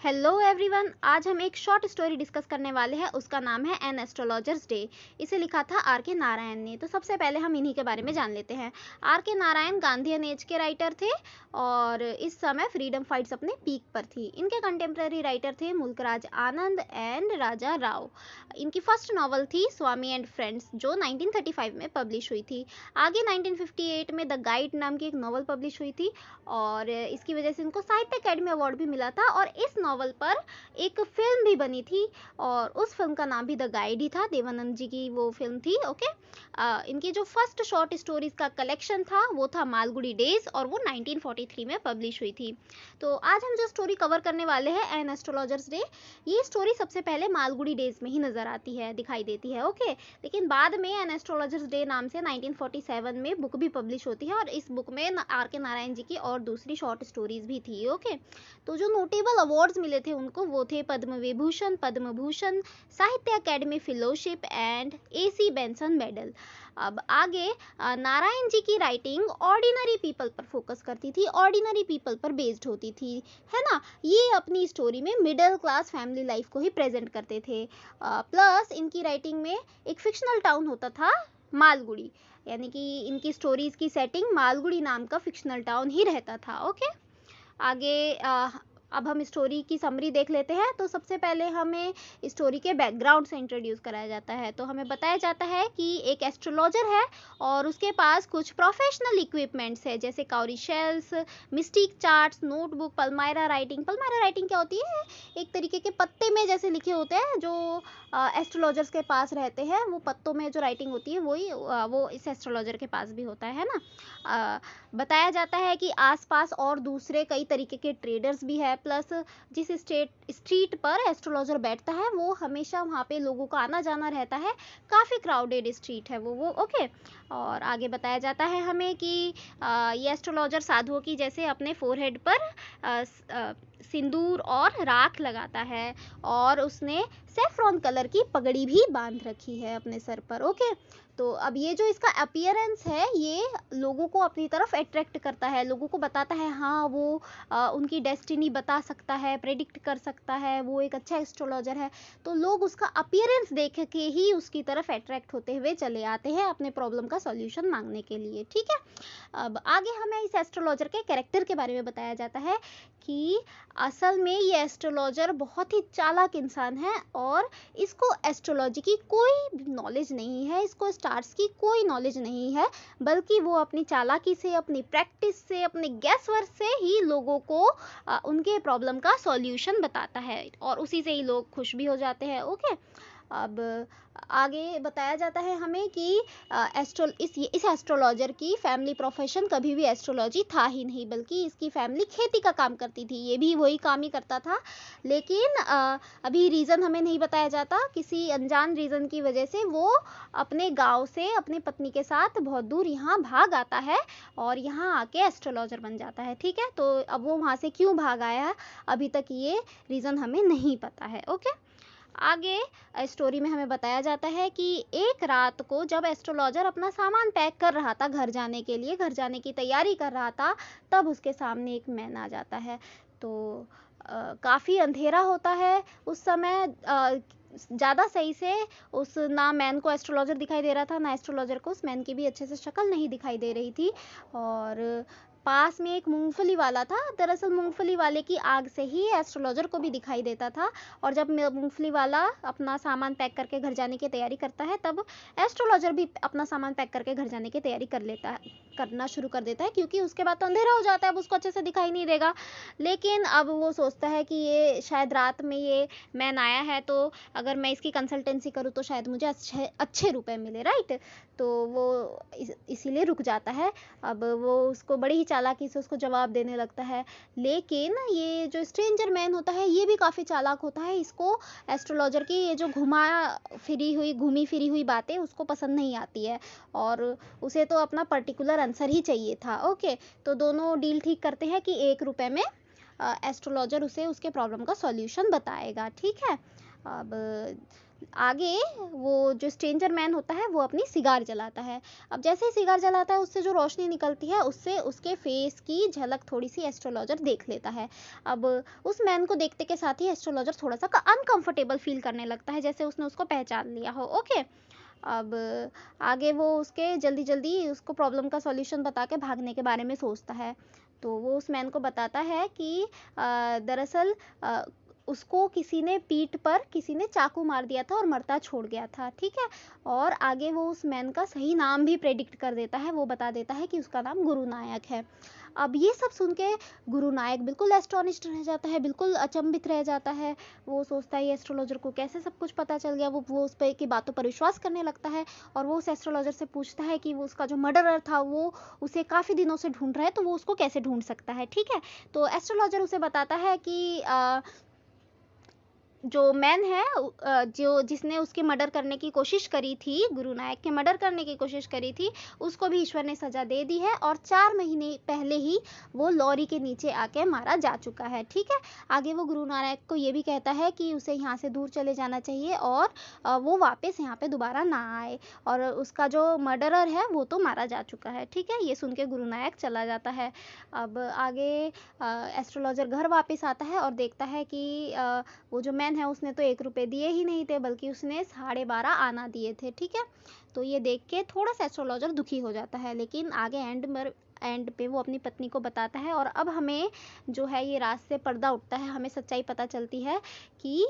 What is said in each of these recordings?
Hello everyone, आज हम एक शॉर्ट स्टोरी डिस्कस करने वाले हैं। उसका नाम है एन एस्ट्रोलॉजर्स डे। इसे लिखा था आर के नारायण ने। तो सबसे पहले हम इन्हीं के बारे में जान लेते हैं। आर के नारायण गांधीयन एज के राइटर थे और इस समय फ्रीडम फाइट्स अपने पीक पर थी। इनके कंटेम्प्रेरी राइटर थे मुल्कराज आनंद एंड राजा राव। इनकी फर्स्ट नॉवल थी स्वामी एंड फ्रेंड्स, जो 1935 में पब्लिश हुई थी। आगे 1958 में द गाइड नाम की एक नॉवल पब्लिश हुई थी और इसकी वजह से इनको साहित्य अकेडमी अवार्ड भी मिला था। और इस नॉवल पर एक फिल्म भी बनी थी और उस फिल्म का नाम भी द गाइड ही था। देवानंद जी की वो फिल्म थी। ओके, इनकी जो फर्स्ट शॉर्ट स्टोरीज का कलेक्शन था वो था मालगुडी डेज और वो 1943 में पब्लिश हुई थी। तो आज हम जो स्टोरी कवर करने वाले हैं एन एस्ट्रोलॉजर्स डे, ये स्टोरी सबसे पहले मालगुडी डेज में ही नजर आती है, दिखाई देती है। ओके, लेकिन बाद में एन एस्ट्रोलॉजर्स डे नाम से 1947 में बुक भी पब्लिश होती है और इस बुक में आर के नारायण जी की और दूसरी शॉर्ट स्टोरीज भी थी। ओके, तो जो नोटेबल अवार्ड्स मिले थे उनको वो थे पद्म विभूषण, पद्म भूषण, साहित्य academy fellowship and AC Benson medal. अब आगे नारायण जी की राइटिंग ऑर्डिनरी पीपल पर फोकस करती थी, ऑर्डिनरी पीपल पर बेस्ड होती थी, है ना। ये अपनी स्टोरी में मिडिल क्लास फैमिली लाइफ को ही प्रेजेंट करते थे। प्लस इनकी राइटिंग में एक फिक्शनल टाउन होता था मालगुड़ी, यानी कि इनकी स्टोरीज की सेटिंग मालगुड़ी नाम का फिक्शनल टाउन ही रहता था। ओके, आगे अब हम स्टोरी की समरी देख लेते हैं। तो सबसे पहले हमें स्टोरी के बैकग्राउंड से इंट्रोड्यूस कराया जाता है। तो हमें बताया जाता है कि एक एस्ट्रोलॉजर है और उसके पास कुछ प्रोफेशनल इक्विपमेंट्स है, जैसे Kauri shells, mistake charts, notebook, Palmyra writing. Palmyra writing क्या होती है? एक तरीके के पत्ते में जैसे लिखे होते हैं जो एस्ट्रोलॉजर्स के पास रहते हैं, वो पत्तों में जो राइटिंग होती है वही वो इस एस्ट्रोलॉजर के पास भी होता है ना। बताया जाता है कि आसपास और दूसरे कई तरीके के ट्रेडर्स भी है। प्लस जिस स्ट्रीट पर एस्ट्रोलॉजर बैठता है वो हमेशा वहाँ पे लोगों का आना जाना रहता है, काफ़ी क्राउडेड स्ट्रीट है वो। ओके, और आगे बताया जाता है हमें कि ये एस्ट्रोलॉजर साधुओं की जैसे अपने फोरहेड पर सिंदूर और राख लगाता है और उसने सेफ्रॉन कलर की पगड़ी भी बांध रखी है अपने सर पर। ओके, तो अब ये जो इसका अपीयरेंस है ये लोगों को अपनी तरफ अट्रैक्ट करता है, लोगों को बताता है हाँ वो उनकी डेस्टिनी बता सकता है, प्रेडिक्ट कर सकता है, वो एक अच्छा एस्ट्रोलॉजर है। तो लोग उसका अपीयरेंस देख के ही उसकी तरफ अट्रैक्ट होते हुए चले आते हैं अपने प्रॉब्लम का सॉल्यूशन मांगने के लिए। ठीक है, अब आगे हमें इस एस्ट्रोलॉजर के कैरेक्टर के बारे में बताया जाता है कि असल में ये एस्ट्रोलॉजर बहुत ही चालाक इंसान है और इसको एस्ट्रोलॉजी की कोई नॉलेज नहीं है, इसको स्टार्स की कोई नॉलेज नहीं है, बल्कि वो अपनी चालाकी से, अपनी प्रैक्टिस से, अपने गैस वर्क से ही लोगों को उनके प्रॉब्लम का सॉल्यूशन बताता है और उसी से ही लोग खुश भी हो जाते हैं। ओके, अब आगे बताया जाता है हमें कि इस एस्ट्रोलॉजर की फैमिली प्रोफेशन कभी भी एस्ट्रोलॉजी था ही नहीं, बल्कि इसकी फैमिली खेती का काम करती थी, ये भी वही काम ही करता था। लेकिन अभी रीज़न हमें नहीं बताया जाता, किसी अनजान रीज़न की वजह से वो अपने गांव से अपनी पत्नी के साथ बहुत दूर यहाँ भाग आता है और यहाँ आके एस्ट्रोलॉजर बन जाता है। ठीक है, तो अब वो वहाँ से क्यों भाग आया अभी तक ये रीज़न हमें नहीं पता है। ओके, आगे स्टोरी में हमें बताया जाता है कि एक रात को जब एस्ट्रोलॉजर अपना सामान पैक कर रहा था घर जाने के लिए, घर जाने की तैयारी कर रहा था, तब उसके सामने एक मैन आ जाता है। तो काफ़ी अंधेरा होता है उस समय, ज़्यादा सही से उस ना मैन को एस्ट्रोलॉजर दिखाई दे रहा था ना एस्ट्रोलॉजर को उस मैन की भी अच्छे से शक्ल नहीं दिखाई दे रही थी। और पास में एक मूंगफली वाला था। दरअसल मूंगफली वाले की आग से ही एस्ट्रोलॉजर को भी दिखाई देता था और जब मूंगफली वाला अपना सामान पैक करके घर जाने की तैयारी करता है तब एस्ट्रोलॉजर भी अपना सामान पैक करके घर जाने की तैयारी करना शुरू कर देता है, क्योंकि उसके बाद तो अंधेरा हो जाता है, अब उसको अच्छे से दिखाई नहीं देगा। लेकिन अब वो सोचता है कि ये शायद रात में ये मैन आया है, तो अगर मैं इसकी कंसल्टेंसी करूँ तो शायद मुझे अच्छे रुपए मिले, राइट। तो वो इसीलिए रुक जाता है। अब वो उसको बड़ी ही चालाकी से उसको जवाब देने लगता है। लेकिन ये जो स्ट्रेंजर मैन होता है ये भी काफ़ी चालाक होता है, इसको एस्ट्रोलॉजर की ये जो घूमी फिरी हुई बातें उसको पसंद नहीं आती है और उसे तो अपना पर्टिकुलर आंसर ही चाहिए था। ओके, तो दोनों डील ठीक करते हैं कि 1 रुपए में एस्ट्रोलॉजर उसे उसके प्रॉब्लम का सॉल्यूशन बताएगा। ठीक है, अब आगे वो जो स्ट्रेंजर मैन होता है वो अपनी सिगार जलाता है। अब जैसे ही सिगार जलाता है उससे जो रोशनी निकलती है उससे उसके फेस की झलक थोड़ी सी एस्ट्रोलॉजर देख लेता है। अब उस मैन को देखते के साथ ही एस्ट्रोलॉजर थोड़ा सा अनकंफर्टेबल फील करने लगता है, जैसे उसने उसको पहचान लिया हो। ओके। अब आगे वो उसके जल्दी जल्दी उसको प्रॉब्लम का सॉल्यूशन बता के भागने के बारे में सोचता है। तो वो उस मैन को बताता है कि दरअसल उसको किसी ने पीठ पर किसी ने चाकू मार दिया था और मरता छोड़ गया था, ठीक है। और आगे वो उस मैन का सही नाम भी प्रेडिक्ट कर देता है, वो बता देता है कि उसका नाम गुरु नायक है। अब ये सब सुन के गुरु नायक बिल्कुल एस्टोनिश्ड रह जाता है, बिल्कुल अचंभित रह जाता है। वो सोचता है ये एस्ट्रोलॉजर को कैसे सब कुछ पता चल गया। वो उस पे की बातों पर विश्वास करने लगता है और वो उस एस्ट्रोलॉजर से पूछता है कि वो उसका जो मर्डरर था वो उसे काफ़ी दिनों से ढूंढ रहा है, तो वो उसको कैसे ढूंढ सकता है, ठीक है। तो एस्ट्रोलॉजर उसे बताता है कि जो मैन है जो जिसने उसके मर्डर करने की कोशिश करी थी, गुरु नायक के मर्डर करने की कोशिश करी थी, उसको भी ईश्वर ने सज़ा दे दी है और 4 महीने पहले ही वो लॉरी के नीचे आके मारा जा चुका है, ठीक है। आगे वो गुरु नायक को ये भी कहता है कि उसे यहाँ से दूर चले जाना चाहिए और वो वापस यहाँ पे दोबारा ना आए और उसका जो मर्डरर है वो तो मारा जा चुका है, ठीक है। ये सुन के गुरु नायक चला जाता है। अब आगे एस्ट्रोलॉजर घर वापस आता है और देखता है कि वो जो मैन है उसने तो 1 रुपए दिए ही नहीं थे, बल्कि उसने 12.5 आना दिए थे, ठीक है। तो ये देख के थोड़ा सा एस्ट्रोलॉजर दुखी हो जाता है, लेकिन आगे एंड पे वो अपनी पत्नी को बताता है और अब हमें जो है ये राज से पर्दा उठता है, हमें सच्चाई पता चलती है कि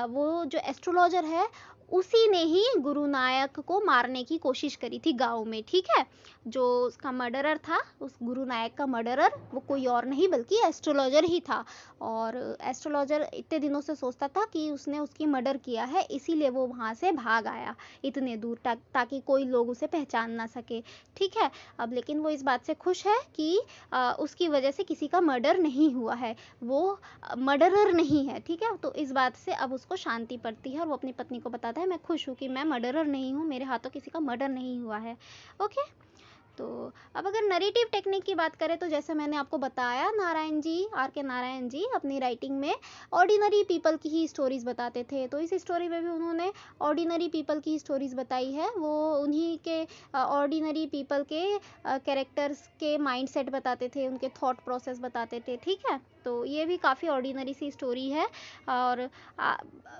वो जो एस्ट्रोलॉजर है उसी ने ही गुरु नायक को मारने की कोशिश करी थी गाँव में, ठीक है। जो उसका मर्डरर था, उस गुरु नायक का मर्डरर वो कोई और नहीं बल्कि एस्ट्रोलॉजर ही था। और एस्ट्रोलॉजर इतने दिनों से सोचता था कि उसने उसकी मर्डर किया है, इसीलिए वो वहाँ से भाग आया इतने दूर ताकि कोई लोग उसे पहचान ना सके, ठीक है। अब लेकिन वो इस बात से खुश है कि उसकी वजह से किसी का मर्डर नहीं हुआ है, वो मर्डरर नहीं है, ठीक है। तो इस बात से अब उसको शांति पड़ती है और वो अपनी पत्नी को बताता है मैं खुश हूँ कि मैं मर्डरर नहीं हूँ, मेरे हाथों किसी का मर्डर नहीं हुआ है। ओके। तो अब अगर नरेटिव टेक्निक की बात करें तो जैसे मैंने आपको बताया, नारायण जी, आर के नारायण जी अपनी राइटिंग में ऑर्डिनरी पीपल की ही स्टोरीज बताते थे। तो इस स्टोरी में भी उन्होंने ऑर्डिनरी पीपल की स्टोरीज बताई है। वो उन्हीं के ऑर्डिनरी पीपल के कैरेक्टर्स के माइंडसेट बताते थे, उनके थॉट प्रोसेस बताते थे, ठीक है। तो ये भी काफ़ी ऑर्डिनरी सी स्टोरी है और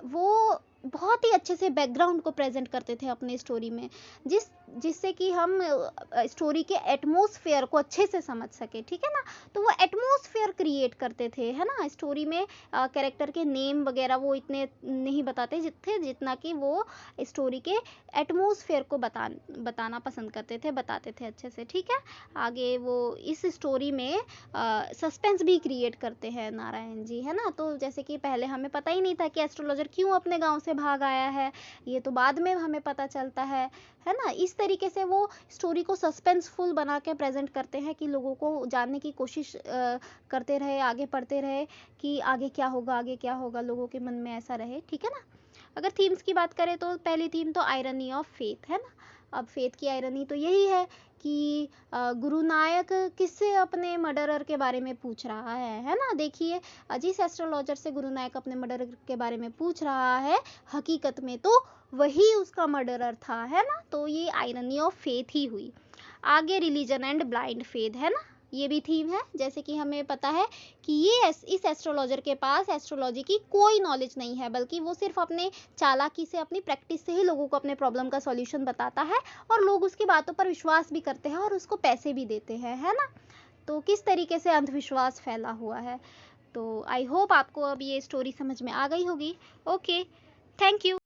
वो बहुत ही अच्छे से बैकग्राउंड को प्रेजेंट करते थे अपने स्टोरी में, जिससे कि हम स्टोरी के एटमॉस्फेयर को अच्छे से समझ सके, ठीक है ना। तो वो एटमॉस्फेयर क्रिएट करते थे, है ना। स्टोरी में कैरेक्टर के नेम वगैरह वो इतने नहीं बताते जितना कि वो स्टोरी के एटमॉस्फेयर को बताना पसंद करते थे, बताते थे अच्छे से, ठीक है। आगे वो इस स्टोरी में सस्पेंस भी क्रिएट करते हैं नारायण जी, है ना। तो जैसे कि पहले हमें पता ही नहीं था कि एस्ट्रोलॉजर क्यों अपने गांव से भाग आया है, ये तो बाद में हमें पता चलता है ना। इस तरीके से वो स्टोरी को सस्पेंसफुल बना के प्रेजेंट करते हैं कि लोगों को जानने की कोशिश करते रहे, आगे पढ़ते रहे कि आगे क्या होगा, आगे क्या होगा, लोगों के मन में ऐसा रहे, ठीक है ना। अगर थीम्स की बात करें तो पहली थीम तो आयरनी ऑफ फेथ, है ना। अब फेथ की आयरनी तो यही है कि गुरु नायक किससे अपने मर्डरर के बारे में पूछ रहा है ना। देखिए, जिस एस्ट्रोलॉजर से गुरु नायक अपने मर्डरर के बारे में पूछ रहा है, हकीकत में तो वही उसका मर्डरर था, है ना। तो ये आयरनी ऑफ फेथ ही हुई। आगे रिलीजन एंड ब्लाइंड फेथ, है ना, ये भी थीम है। जैसे कि हमें पता है कि इस एस्ट्रोलॉजर के पास एस्ट्रोलॉजी की कोई नॉलेज नहीं है, बल्कि वो सिर्फ अपने चालाकी से, अपनी प्रैक्टिस से ही लोगों को अपने प्रॉब्लम का सॉल्यूशन बताता है और लोग उसकी बातों पर विश्वास भी करते हैं और उसको पैसे भी देते हैं, है ना। तो किस तरीके से अंधविश्वास फैला हुआ है। तो आई होप आपको अब ये स्टोरी समझ में आ गई होगी। Okay, thank you.